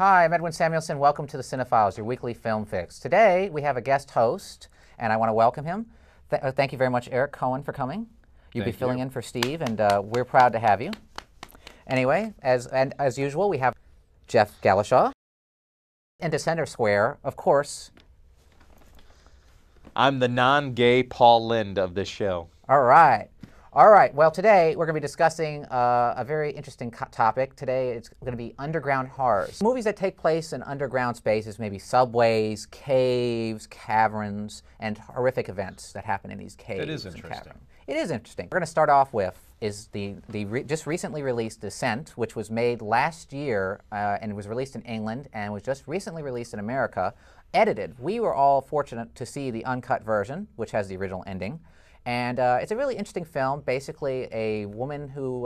Hi, I'm Edwin Samuelson. Welcome to the CineFiles, your weekly film fix. Today we have a guest host, and I want to welcome him. Thank you very much, Eric Cohen, for coming. You'll be filling in for Steve, and we're proud to have you. Anyway, as usual, we have Jeff Galashaw. And to center square, of course. I'm the non-gay Paul Lind of this show. All right. All right. Well, today we're going to be discussing a very interesting topic. Today it's going to be underground horrors. Movies that take place in underground spaces, maybe subways, caves, caverns, and horrific events that happen in these caves. It is interesting. It is interesting. We're going to start off with the just recently released Descent, which was made last year and was released in England and was just recently released in America, edited. We were all fortunate to see the uncut version, which has the original ending. And it's a really interesting film. Basically, a woman who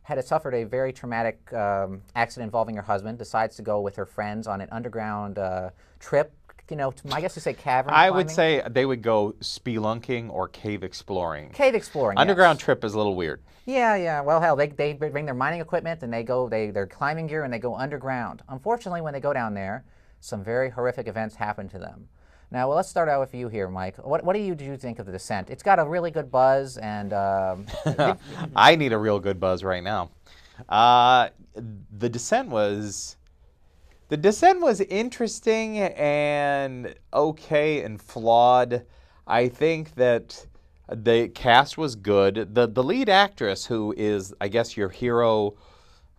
had suffered a very traumatic accident involving her husband decides to go with her friends on an underground trip. You know, I guess you say cavern climbing. I would say they would go spelunking or cave exploring. Cave exploring, Underground yes. trip is a little weird. Yeah, yeah. Well, hell, they bring their mining equipment and they're climbing gear and they go underground. Unfortunately, when they go down there, some very horrific events happen to them. Now, well, let's start out with you here, Mike. What do you think of The Descent? It's got a really good buzz, and I need a real good buzz right now. The Descent was interesting and okay and flawed. I think that the cast was good. The lead actress, who is, I guess, your hero,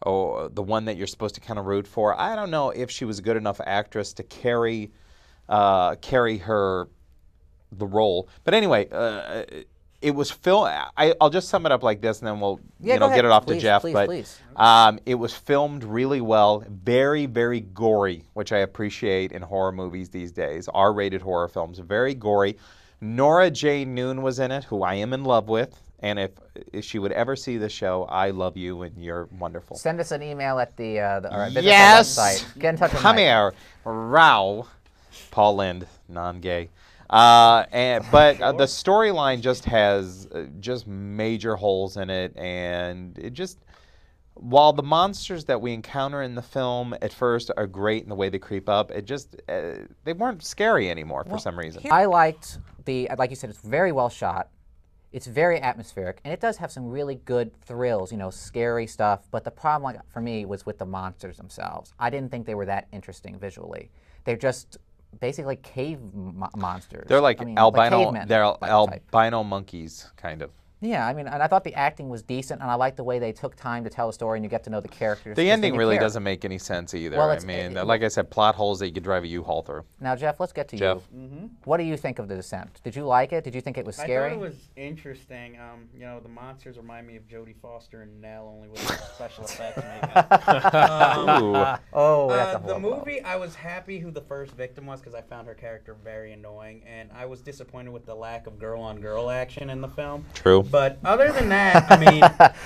or the one that you're supposed to kind of root for, I don't know if she was a good enough actress to carry the role. But anyway, it was filmed. I'll just sum it up like this, and then we'll get it off to Jeff. Please. It was filmed really well, very, very gory, which I appreciate in horror movies these days. R-rated horror films, very gory. Nora J. Noon was in it, who I am in love with. And if she would ever see the show, I love you and you're wonderful. Send us an email at or visit yes! the website. Get in touch with Come Mike. here, Rao. Paul Lind, non-gay. But the storyline just has just major holes in it, and it just, while the monsters that we encounter in the film at first are great in the way they creep up, it just, they weren't scary anymore for some reason. I liked like you said, it's very well shot. It's very atmospheric, and it does have some really good thrills, you know, scary stuff. But the problem for me was with the monsters themselves. I didn't think they were that interesting visually. They're just basically cave monsters. They're like albino, cavemen, they're albino monkeys, kind of. Yeah, I mean, and I thought the acting was decent, and I liked the way they took time to tell the story, and you get to know the characters. The ending really doesn't make any sense either. Well, I mean, like I said, plot holes that you could drive a U-Haul through. Now, Jeff, let's get to Jeff. you. What do you think of The Descent? Did you like it? Did you think it was scary? I thought it was interesting. You know, the monsters remind me of Jodie Foster and Nell, only with special effects makeup. That's a the movie, I was happy who the first victim was because I found her character very annoying, and I was disappointed with the lack of girl-on-girl action in the film. True. But other than that, I mean,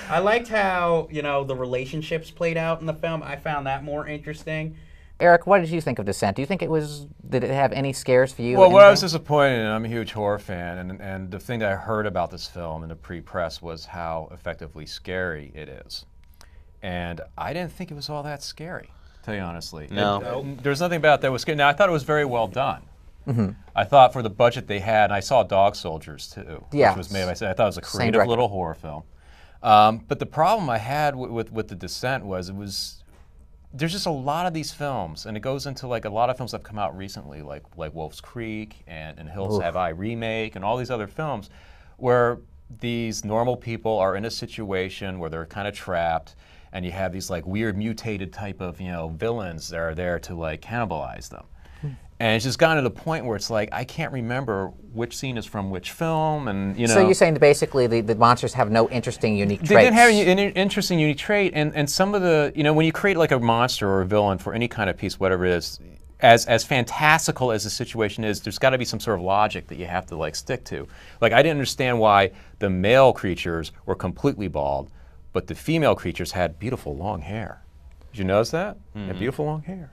I liked how, you know, the relationships played out in the film. I found that more interesting. Eric, what did you think of Descent? Do you think did it have any scares for you? Well, what I was disappointed in, I'm a huge horror fan, and the thing that I heard about this film in the pre-press was how effectively scary it is. And I didn't think it was all that scary, to tell you honestly. No. There's nothing about that was scary. Now, I thought it was very well done. I thought for the budget they had, and I saw Dog Soldiers too, which was made by, I thought it was a creative little horror film. But the problem I had with The Descent was there's just a lot of these films, and it goes into like a lot of films that have come out recently, like Wolf's Creek and Hills Have Eye remake and all these other films, where these normal people are in a situation where they're kind of trapped, and you have these like weird mutated type of villains that are there to like cannibalize them. And it's just gotten to the point where it's like, I can't remember which scene is from which film, and So you're saying that basically the monsters have no interesting, unique traits? They didn't have an interesting, unique trait, and some of the, when you create like a monster or a villain for any kind of piece, whatever it is, as fantastical as the situation is, there's got to be some sort of logic that you have to like stick to. Like, I didn't understand why the male creatures were completely bald, but the female creatures had beautiful long hair. Did you notice that? They had beautiful long hair.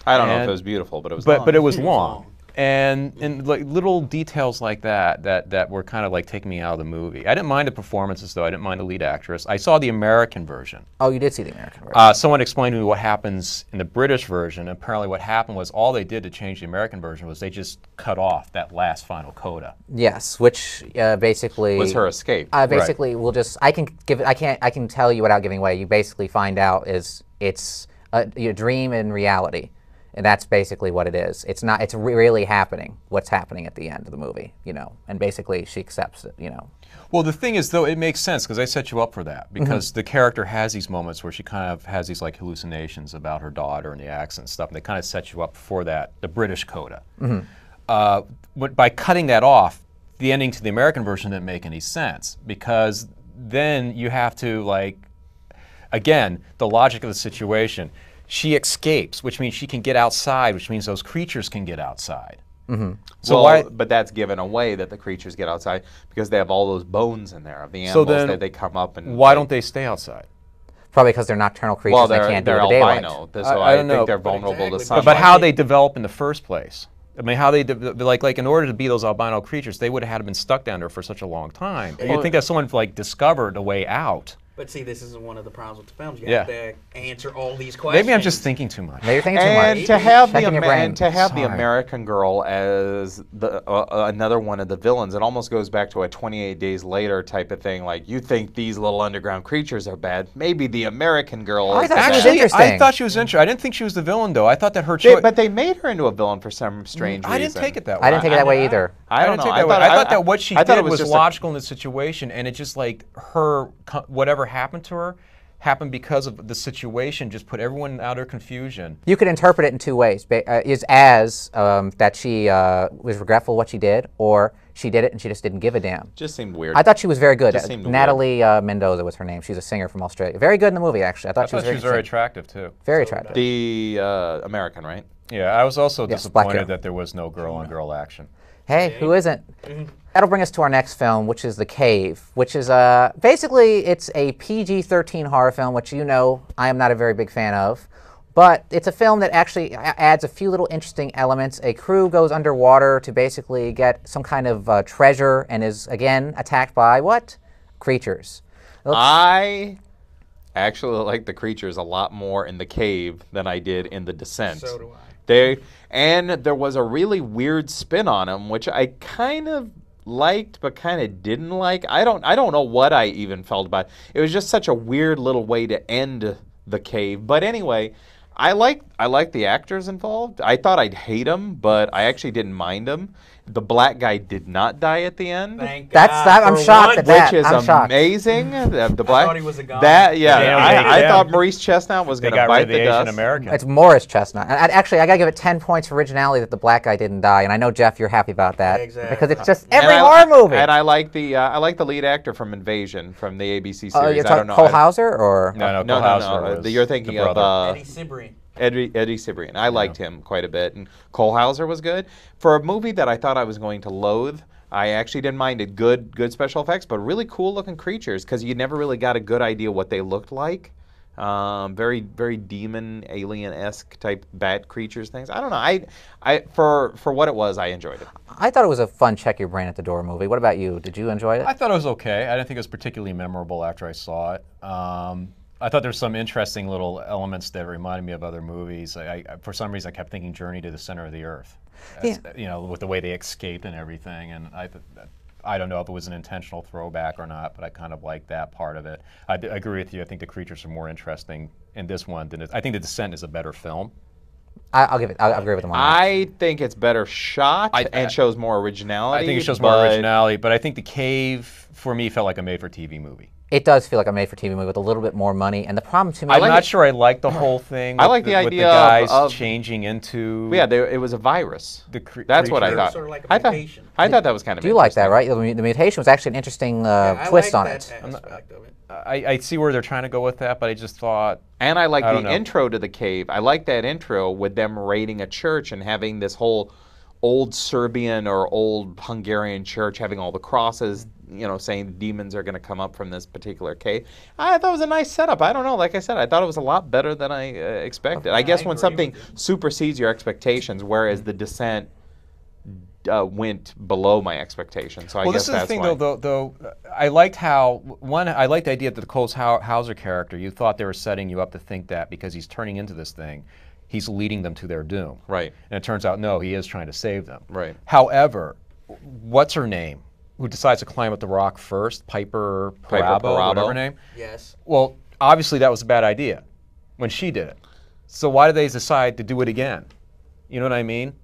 I don't know if it was beautiful, but it was long. But it was long. and like little details like that were kind of like taking me out of the movie. I didn't mind the performances though. I didn't mind the lead actress. I saw the American version. Oh, you did see the American version. Someone explained to me what happens in the British version. Apparently, what happened was all they did to change the American version was they just cut off that last final coda. Yes, which basically was her escape. Basically, we'll just I can tell you without giving away. You basically find out it's a dream and reality. And that's basically what it is. It's not. It's really happening. What's happening at the end of the movie, you know? And basically, she accepts it, you know. Well, the thing is, though, it makes sense because they set you up for that. Because the character has these moments where she kind of has these like hallucinations about her daughter and the accent and stuff, and they kind of set you up for that, the British coda. But by cutting that off, the ending to the American version didn't make any sense because then you have to like, again, the logic of the situation. She escapes, which means she can get outside, which means those creatures can get outside. So why? But that's given away that the creatures get outside because they have all those bones in there of the animals that they come up and. Why don't they stay outside? Probably because they're nocturnal creatures. Well, they can't do the daylight. So I don't think they're vulnerable to sunlight. But how they develop in the first place? I mean, how they like in order to be those albino creatures, they would have had to been stuck down there for such a long time. You'd think that someone like discovered a way out. But see, this is one of the problems with the films. You have to answer all these questions. Maybe I'm just thinking too much. Maybe you're thinking too much. And to have the American girl as the another one of the villains, it almost goes back to a 28 Days Later type of thing. Like, you think these little underground creatures are bad. Maybe the American girl is bad. Actually, I thought she was interesting. I didn't think she was the villain, though. I thought that her choice... But they made her into a villain for some strange reason. I didn't take it that way. I didn't take it that way either. I don't know. I thought that what she did was logical in the situation, and it just like her, whatever happened to her, happened because of the situation, just put everyone out of confusion. You could interpret it in two ways. That she was regretful of what she did, or she did it and she just didn't give a damn. Just seemed weird. I thought she was very good. Natalie Mendoza was her name. She's a singer from Australia. Very good in the movie, actually. I thought she was very attractive, too. Very attractive. The American, right? Yeah, I was also disappointed that there was no girl-on-girl action. Hey, who isn't? That'll bring us to our next film, which is The Cave, which is basically it's a PG-13 horror film, which you know I am not a very big fan of. But it's a film that actually adds a few little interesting elements. A crew goes underwater to basically get some kind of treasure and is, again, attacked by what? Creatures. I actually like the creatures a lot more in The Cave than I did in The Descent. So do I. And there was a really weird spin on them, which I kind of liked but kind of didn't like. I don't know what I even felt about it. It was just such a weird little way to end The Cave. But anyway, I like the actors involved. I thought I'd hate them, but I actually didn't mind them. The black guy did not die at the end. Thank God. I'm shocked at that. Which is amazing. The black. I thought he was a god. I thought Maurice Chestnut was going to bite the dust. American. It's Morris Chestnut. And actually, I got to give it 10 points for originality that the black guy didn't die. And I know, Jeff, you're happy about that. Exactly. Because it's just every horror movie. And I like the lead actor from Invasion from the ABC series. You're talking Cole Hauser or? No. You're thinking of Eddie Cibrian. Eddie Cibrian. I liked him quite a bit, and Cole Hauser was good. For a movie that I thought I was going to loathe, I actually didn't mind it. Good special effects, but really cool looking creatures because you never really got a good idea what they looked like. Very demon alien-esque type bat creatures things. I don't know. For what it was, I enjoyed it. I thought it was a fun check your brain at the door movie. What about you? Did you enjoy it? I thought it was okay. I didn't think it was particularly memorable after I saw it. I thought there's some interesting little elements that reminded me of other movies. For some reason, I kept thinking Journey to the Center of the Earth. You know, with the way they escape and everything. And I don't know if it was an intentional throwback or not, but I kind of like that part of it. I agree with you. I think the creatures are more interesting in this one than I think The Descent is a better film. I'll agree with him on that. I think it's better shot and shows more originality. I think it shows more originality, but I think The Cave, for me, felt like a made-for-TV movie. It does feel like a made-for-TV movie with a little bit more money, and the problem to me... I'm not sure I like the whole thing. I like the idea with the guys of changing into... Yeah, it was a virus. That's what I thought. Sort of like a mutation. I thought that was kind of Do you like that, right? The mutation was actually an interesting twist on it. Aspect of it. I see where they're trying to go with that, but I just thought... And I like the intro to The Cave. I like that intro with them raiding a church and having this whole old Serbian or old Hungarian church having all the crosses, you know, saying demons are going to come up from this particular cave. I thought it was a nice setup. I don't know. Like I said, I thought it was a lot better than I expected. I guess when something supersedes your expectations, whereas The Descent went below my expectations. So I guess this is that's the thing, why. though. I liked how I liked the idea that the Cole Hauser character. You thought they were setting you up to think that because he's turning into this thing, he's leading them to their doom. Right. And it turns out no, he is trying to save them. Right. However, what's her name? Who decides to climb up the rock first? Piper Perabo, whatever her name. Yes. Well, obviously that was a bad idea when she did it. So why did they decide to do it again? You know what I mean?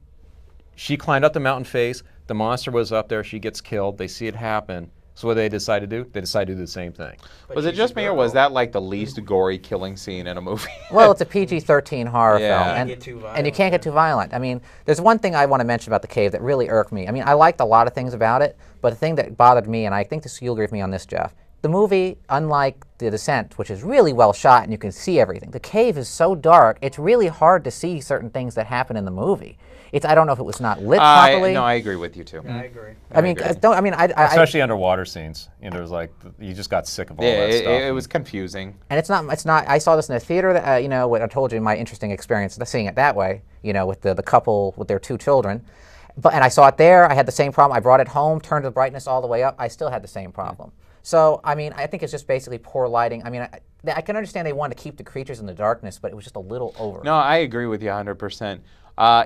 She climbed up the mountain face. The monster was up there. She gets killed. They see it happen. So what do they decide to do? They decide to do the same thing. But Was it just me, or was that like the least gory killing scene in a movie? Well, it's a PG-13 horror Yeah. film, Get too violent, and you can't get too violent. I mean, there's one thing I want to mention about The Cave that really irked me. I mean, I liked a lot of things about it, but the thing that bothered me, and I think you'll agree with me on this, Jeff, the movie, unlike The Descent, which is really well shot and you can see everything, The Cave is so dark, it's really hard to see certain things that happen in the movie. I don't know if it was not lit properly. No, I agree with you too. I agree. Especially underwater scenes. You know, there's like you just got sick of all that stuff. It was confusing. And it's not. I saw this in the theater. That, you know, what I told you, my interesting experience seeing it that way. You know, with the couple with their 2 children. And I saw it there. I had the same problem. I brought it home, turned the brightness all the way up. I still had the same problem. So I mean, I think it's just basically poor lighting. I mean, I can understand they wanted to keep the creatures in the darkness, but it was just a little over. No, I agree with you 100%.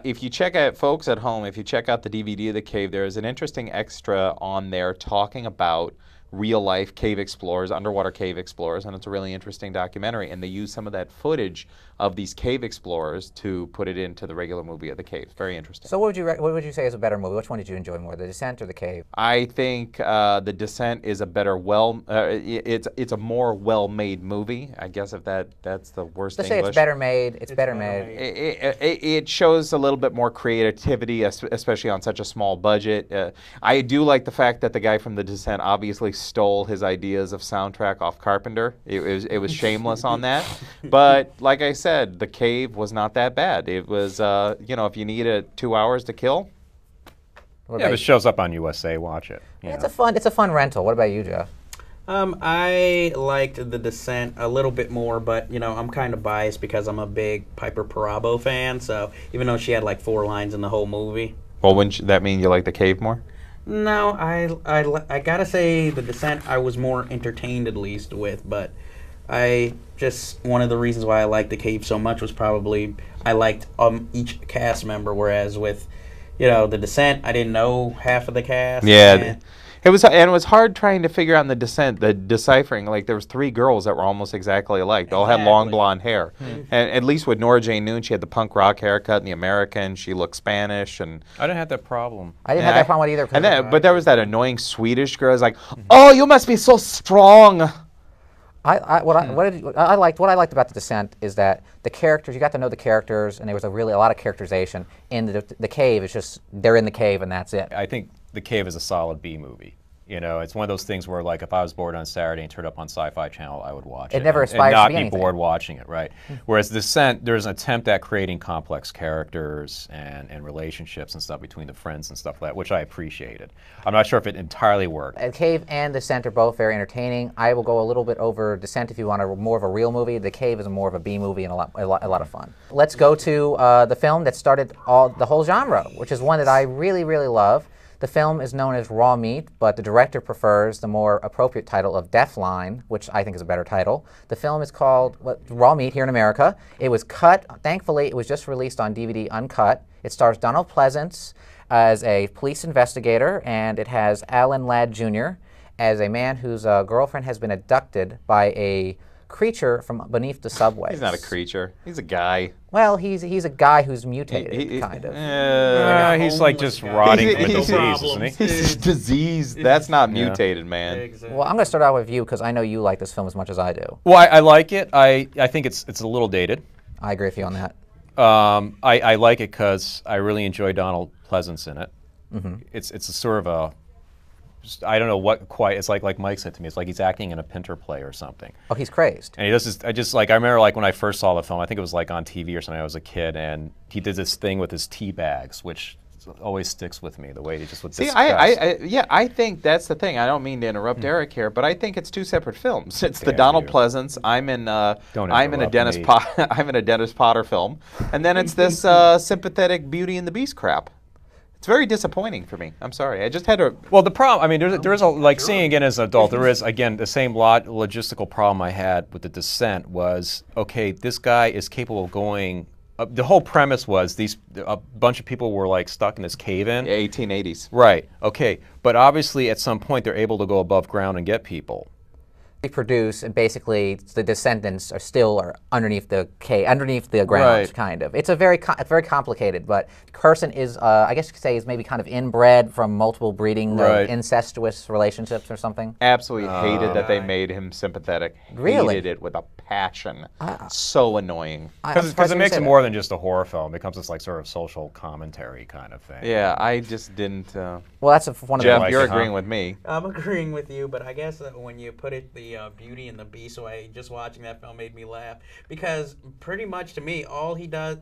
If you check out, folks at home, if you check out the DVD of The Cave, there is an interesting extra on there talking about real-life cave explorers, underwater cave explorers, and it's a really interesting documentary. And they use some of that footage of these cave explorers to put it into the regular movie of The Cave. Very interesting. So what would you say is a better movie? Which one did you enjoy more, The Descent or The Cave? I think The Descent is a better, it's a more well-made movie. I guess if that's the worst Let's English. say it's better made. It's better made. It shows a little bit more creativity, especially on such a small budget. I do like the fact that the guy from The Descent obviously stole his ideas of soundtrack off Carpenter. It was shameless on that. But like I said, The Cave was not that bad. It was, if you need 2 hours to kill. Yeah, if it shows up on USA, watch it. It's a fun rental. What about you, Jeff? I liked The Descent a little bit more, but I'm kind of biased because I'm a big Piper Perabo fan. So even though she had like 4 lines in the whole movie. Well, wouldn't that mean you like The Cave more? No, I gotta say The Descent I was more entertained at least with, but one of the reasons why I liked The Cave so much was probably I liked each cast member, whereas with The Descent I didn't know half of the cast. Yeah. It was hard trying to figure out the deciphering. Like there was 3 girls that were almost exactly alike. They all had long blonde hair. And at least with Nora Jane Noon, she had the punk rock haircut and the American. She looked Spanish, and I didn't have that problem. I didn't have that problem with either. But there was that annoying Swedish girl. It's like, oh, you must be so strong. What I liked about The Descent is that the characters, you got to know the characters, and there was a lot of characterization. In the Cave, it's just they're in the cave and that's it. I think The Cave is a solid B movie. It's one of those things where, like, if I was bored on Saturday and turned up on Sci-Fi Channel, I would watch it. It never aspires and not to be be anything. bored watching it, right? Whereas Descent, there's an attempt at creating complex characters and relationships and stuff between the friends and stuff like that, which I appreciated. I'm not sure if it entirely worked. The Cave and Descent are both very entertaining. I will go a little bit over Descent if you want more of a real movie. The Cave is more of a B movie and a lot of fun. Let's go to the film that started the whole genre, which is one that I really, really love. The film is known as Raw Meat, but the director prefers the more appropriate title of Deathline, which I think is a better title. The film is called Raw Meat here in America. It was cut. Thankfully, it was just released on DVD uncut. It stars Donald Pleasance as a police investigator, and it has Alan Ladd Jr. as a man whose girlfriend has been abducted by a creature from beneath the subway. He's not a creature. He's a guy. Well, he's a guy who's mutated, kind of. He's like just rotting from a disease, isn't he? He's diseased. That's not mutated, man. Exactly. Well, I'm going to start out with you because I know you like this film as much as I do. Well, I like it. I think it's a little dated. I agree with you on that. I like it because I really enjoy Donald Pleasance in it. It's a sort of a I don't know what quite. It's like Mike said to me. It's like he's acting in a Pinter play or something. Oh, he's crazed. And he does this. I remember like when I first saw the film. I think it was like on TV or something. I was a kid, and he did this thing with his tea bags, which always sticks with me. The way he just would discuss. I think that's the thing. I don't mean to interrupt Eric here, but I think it's 2 separate films. It's the Donald Pleasance. I'm in a Dennis Potter film, and then it's this sympathetic Beauty and the Beast crap. It's very disappointing for me. I'm sorry. I just had to. Well, the problem, I mean, there is a, like seeing again as an adult, there is, again, the same logistical problem I had with The Descent was, okay, this guy is capable of going, the whole premise was a bunch of people were like stuck in this cave-in. 1880s. Right, okay. But obviously at some point they're able to go above ground and get people. Produce, and basically the descendants are still underneath the ground, right. kind of. It's very complicated, but Curson is, I guess you could say, is maybe kind of inbred from multiple breeding of incestuous relationships or something. Absolutely hated that they made him sympathetic. Really? Hated it with a passion. So annoying. Because it makes it more than just a horror film. It becomes this like sort of social commentary kind of thing. Yeah, I just didn't. Well, that's one of Jeff, the. you're agreeing with me. I'm agreeing with you, but I guess when you put it the Beauty and the Beast way, just watching that film made me laugh because pretty much to me, all he does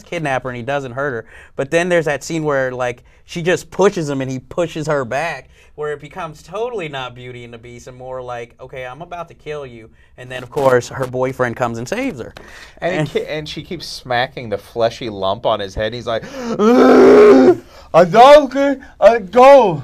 kidnap her and he doesn't hurt her. But then there's that scene where like she just pushes him and he pushes her back, where it becomes totally not Beauty and the Beast and more like, okay, I'm about to kill you. And then of course her boyfriend comes and saves her. And she keeps smacking the fleshy lump on his head. He's like, I go. I'll go.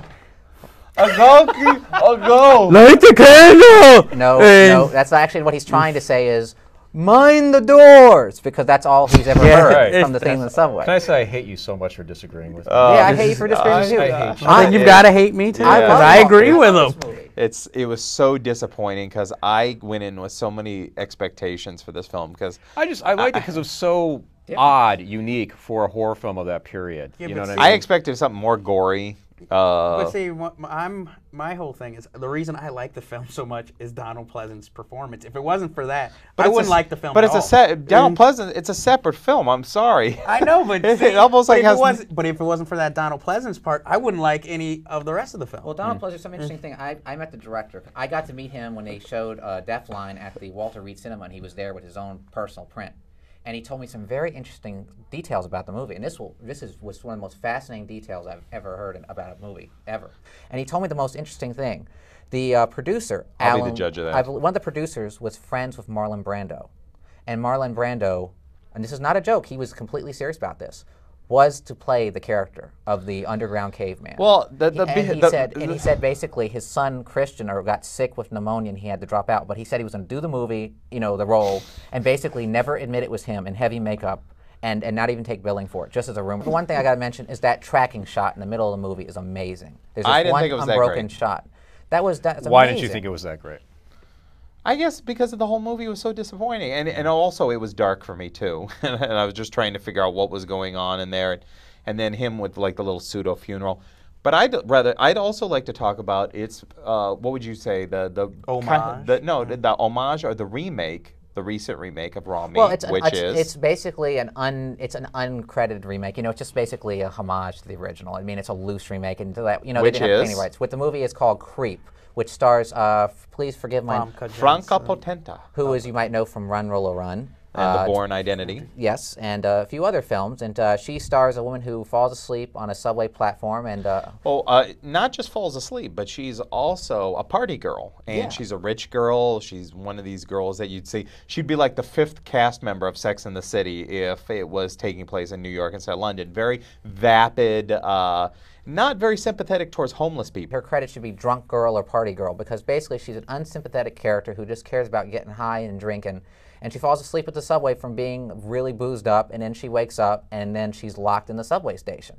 Light the candle! No, that's actually what he's trying to say is, mind the doors, because that's all he's ever heard from the thing in the subway. Can I say I hate you so much for disagreeing with me? Yeah, I hate you for disagreeing with you. I hate you. Then you've got to hate me too, because Yeah. I agree with him. It was so disappointing because I went in with so many expectations for this film because I liked it because it was so odd, unique for a horror film of that period. Yeah, you know what I I mean? expected something more gory. But see, my whole thing is the reason I like the film so much is Donald Pleasance's performance. If it wasn't for that, I wouldn't like the film. But at it's all. Donald Pleasance. It's a separate film. I'm sorry. I know, but it almost like has. But if it wasn't for that Donald Pleasance part, I wouldn't like any of the rest of the film. Well, Donald Pleasance, some interesting thing. I met the director. I got to meet him when they showed Deafline at the Walter Reed Cinema, and he was there with his own personal print. And he told me some very interesting details about the movie. And was one of the most fascinating details I've ever heard about a movie, ever. And he told me the most interesting thing. The producer, I'll be the judge of that. one of the producers was friends with Marlon Brando. And Marlon Brando, and this is not a joke, he was completely serious about this, was to play the character of the underground caveman. Well, he said basically his son Christian got sick with pneumonia and he had to drop out. But he said he was going to do the movie, the role, and basically never admit it was him in heavy makeup and not even take billing for it, just as a rumor. The one thing I got to mention is that tracking shot in the middle of the movie is amazing. There's this one unbroken shot. That's amazing. Why didn't you think it was that great? I guess because the whole movie was so disappointing, and also it was dark for me too, and I was just trying to figure out what was going on in there, and then him with like the little pseudo funeral. But I'd also like to talk about its what would you say the homage? The homage or the remake, the recent remake of Raw Meat, well, it's basically an uncredited remake. It's just basically a homage to the original. I mean, it's a loose remake, and they didn't have any rights. With the movie, it's called Creep, which stars, please forgive my Franca Potente, who, as you might know from Run Rolla Run. And The Bourne Identity. Yes, and a few other films. And she stars a woman who falls asleep on a subway platform and... not just falls asleep, but she's also a party girl. And she's a rich girl. She's one of these girls that you'd see. She'd be like the 5th cast member of Sex and the City if it was taking place in New York instead of London. Very vapid, not very sympathetic towards homeless people. Her credit should be drunk girl or party girl because basically she's an unsympathetic character who just cares about getting high and drinking. And she falls asleep at the subway from being really boozed up, and then she wakes up, and then she's locked in the subway station.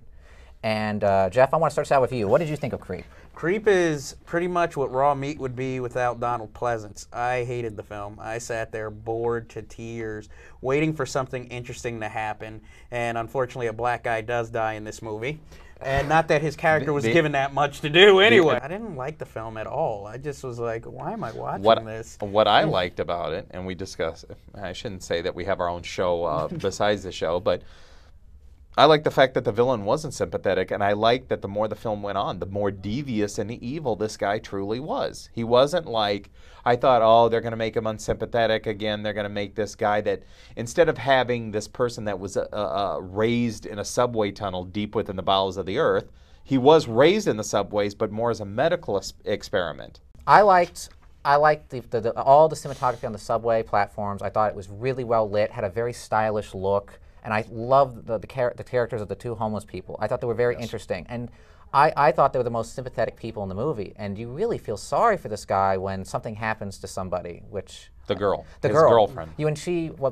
And Jeff, I want to start out with you. What did you think of Creep? Creep is pretty much what Raw Meat would be without Donald Pleasance. I hated the film. I sat there bored to tears, waiting for something interesting to happen. And unfortunately, a black guy does die in this movie. And not that his character was given that much to do anyway. I didn't like the film at all. I just was like, why am I watching this? What I liked about it, and we discussed it, I shouldn't say that we have our own show besides the show, but I liked the fact that the villain wasn't sympathetic, and I liked that the more the film went on, the more devious and evil this guy truly was. He wasn't like, I thought, oh, they're going to make him unsympathetic again. They're going to make this guy that, instead of having this person that was raised in a subway tunnel deep within the bowels of the earth, he was raised in the subways, but more as a medical experiment. I liked all the cinematography on the subway platforms. I thought it was really well lit, had a very stylish look. and I loved the characters of the two homeless people. I thought they were very interesting, and I thought they were the most sympathetic people in the movie. And you really feel sorry for this guy when something happens to somebody, which the girl, his girlfriend.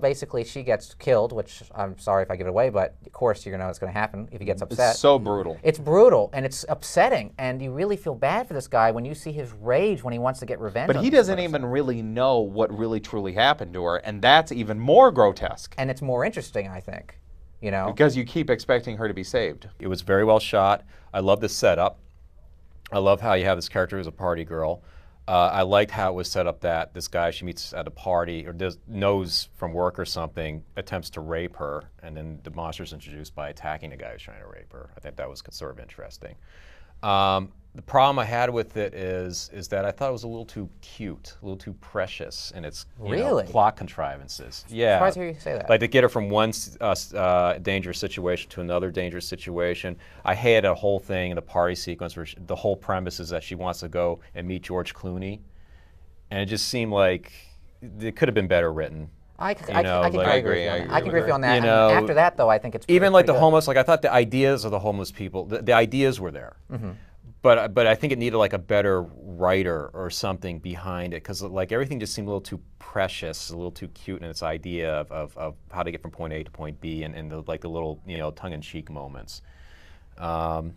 Basically she gets killed, which I'm sorry if I give it away, but of course you're gonna know what's gonna happen if he gets upset. It's so brutal. It's brutal and it's upsetting, and you really feel bad for this guy when you see his rage when he wants to get revenge. But he doesn't even really know what really truly happened to her, and that's even more grotesque. And it's more interesting, I think. You know? Because you keep expecting her to be saved. It was very well shot. I love the setup. I love how you have this character as a party girl. I liked how it was set up that this guy she meets at a party or knows from work or something, attempts to rape her, and then the monster's introduced by attacking the guy who's trying to rape her. I think that was sort of interesting. The problem I had with it is that I thought it was a little too cute, a little too precious in its plot contrivances. Yeah, surprised to hear you say that. Like to get her from one dangerous situation to another dangerous situation. I hated a whole thing in the party sequence where the whole premise is that she wants to go and meet George Clooney, and it just seemed like it could have been better written. I can agree with you on that. You know, after that, though, I think it's even like the good. homeless. Like I thought the ideas of the homeless people, the ideas were there. Mm-hmm. But I think it needed like a better writer or something behind it, because like everything just seemed a little too precious, a little too cute in its idea of how to get from point A to point B, and the little tongue-in-cheek moments. And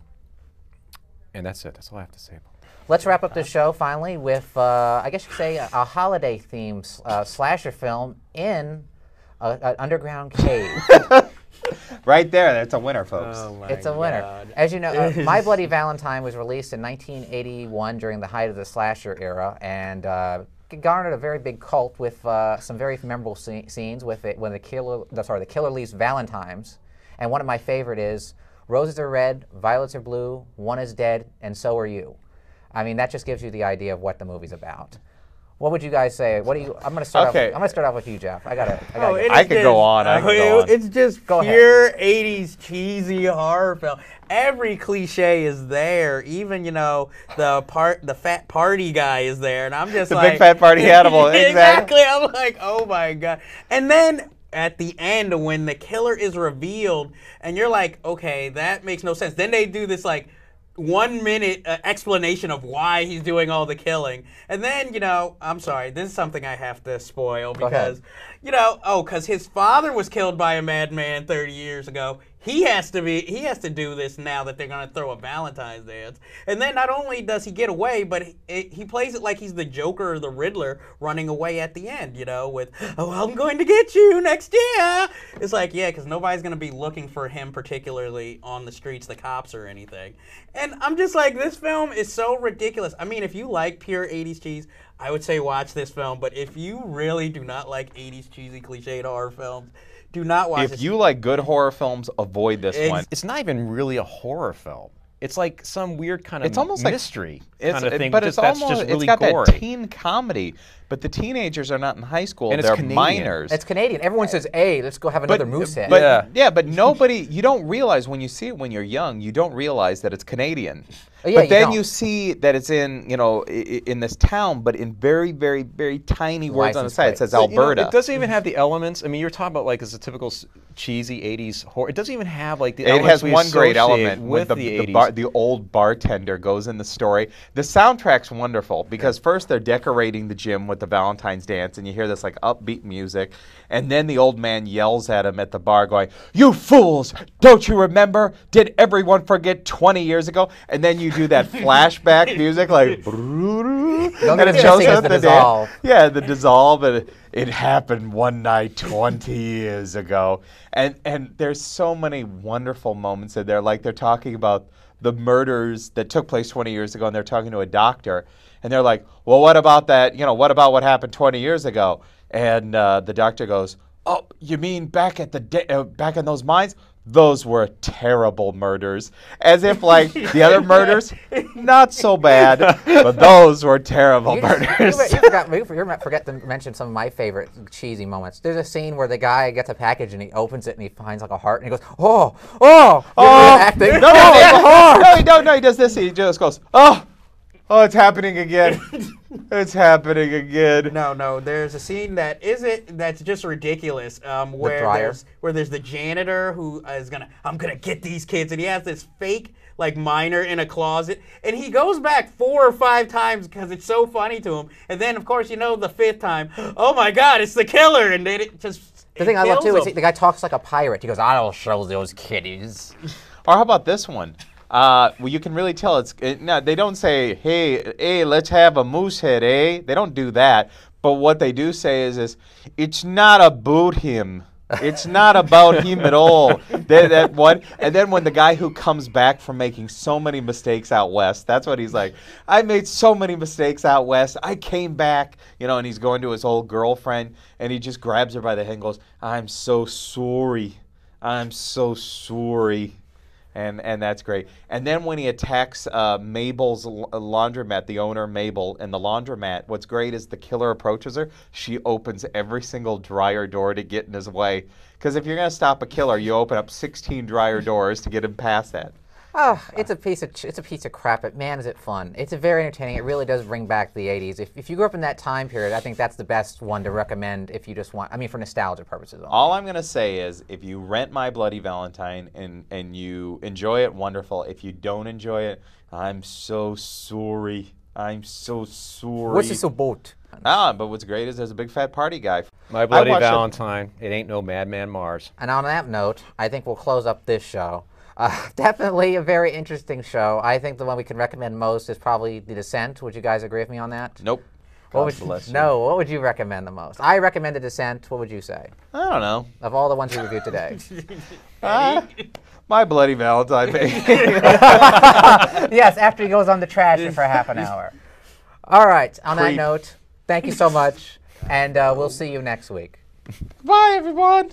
that's it. That's all I have to say about that. Let's wrap up the show finally with I guess you could say a holiday-themed slasher film in an underground cave. Right there, that's a winner, folks. Oh it's a winner. God. As you know, My Bloody Valentine was released in 1981 during the height of the slasher era, and garnered a very big cult with some very memorable scenes with it when the killer leaves Valentine's, and one of my favorite is roses are red, violets are blue, one is dead, and so are you. I mean, that just gives you the idea of what the movie's about. What would you guys say? What do you? I'm going to start. Okay. I'm going to start off with you, Jeff. I gotta. I could go on. It's just pure '80s cheesy horror film. Every cliche is there. Even the fat party guy is there, and I'm just the like big fat party animal. Exactly. I'm like, oh my god. And then at the end, when the killer is revealed, and you're like, okay, that makes no sense. Then they do this like 1 minute explanation of why he's doing all the killing. And then, I'm sorry, this is something I have to spoil because, because his father was killed by a madman 30 years ago. He has to do this now that they're going to throw a Valentine's dance. And then not only does he get away, but he plays it like he's the Joker or the Riddler running away at the end, with, oh, I'm going to get you next year. It's like, yeah, because nobody's going to be looking for him particularly on the streets, the cops or anything. And I'm just like, this film is so ridiculous. I mean, if you like pure 80s cheese, I would say watch this film. But if you really do not like 80s cheesy cliched horror films, do not watch this. If you like good horror films, avoid this one. It's not even really a horror film. It's like some weird kind of it's almost mystery like, kind of thing. But it's almost, just really got gory. that teen comedy. But the teenagers are not in high school. And they're Canadian. minors. It's Canadian. Everyone says, hey, let's go have another moose head. But nobody, you don't realize when you see it when you're young, you don't realize that it's Canadian. But then you see that it's in this town, but in very, very, very tiny words on the side. It says Alberta. It doesn't even have the elements. I mean, you're talking about like as a typical cheesy 80s horror. It doesn't even have like the elements. It has one great element with the old bartender goes in the story. The soundtrack's wonderful because first they're decorating the gym with the Valentine's dance, and you hear this like upbeat music, and then the old man yells at him at the bar going, "You fools! Don't you remember? Did everyone forget 20 years ago?" And then you do that flashback music like and it shows us the dissolve. Yeah, the dissolve, and it happened one night 20 years ago. And there's so many wonderful moments in there. Like they're talking about the murders that took place 20 years ago, and they're talking to a doctor, and they're like, well, what about that? What about what happened 20 years ago? And the doctor goes, oh, you mean back in those mines? Those were terrible murders. As if, like, the other murders, not so bad, but those were terrible murders. You forgot to mention some of my favorite cheesy moments. There's a scene where the guy gets a package and he opens it and he finds, like, a heart, and he goes, acting. No, he does this. He just goes, Oh, it's happening again. It's happening again. No. There's a scene that's just ridiculous. Where there's the janitor who is I'm gonna get these kids, and he has this fake like minor in a closet, and he goes back 4 or 5 times because it's so funny to him. And then of course the 5th time, oh my God, it's the killer, and then it just. The thing I love too is the guy talks like a pirate. He goes, "I'll show those kiddies." Or how about this one? Well, you can really tell no, they don't say, hey, let's have a moose head, eh? They don't do that. But what they do say is it's not about him. It's not about him at all. That one. And then when the guy who comes back from making so many mistakes out west, that's what he's like. I made so many mistakes out west. I came back, and he's going to his old girlfriend, and he just grabs her by the head and goes, I'm so sorry. I'm so sorry. And that's great. And then when he attacks Mabel's laundromat, the owner Mabel, and the laundromat, what's great is the killer approaches her. She opens every single dryer door to get in his way. Because if you're going to stop a killer, you open up 16 dryer doors to get him past that. Oh, it's a piece of crap, but man, is it fun. It's very entertaining. It really does bring back the 80s. If you grew up in that time period, I think that's the best one to recommend if you just want, for nostalgia purposes. All I'm going to say is if you rent My Bloody Valentine and you enjoy it, wonderful. If you don't enjoy it, I'm so sorry. I'm so sorry. What's this about? But what's great is there's a big fat party guy. My Bloody Valentine. It ain't no Madman Mars. And on that note, I think we'll close up this show. Definitely a very interesting show. I think the one we can recommend most is probably The Descent. Would you guys agree with me on that? Nope. What would you recommend the most? I recommend The Descent. What would you say? I don't know. Of all the ones we reviewed today. My Bloody Valentine, baby. Yes, after he goes on the trash for half an hour. All right. On that note, thank you so much, and we'll see you next week. Bye, everyone.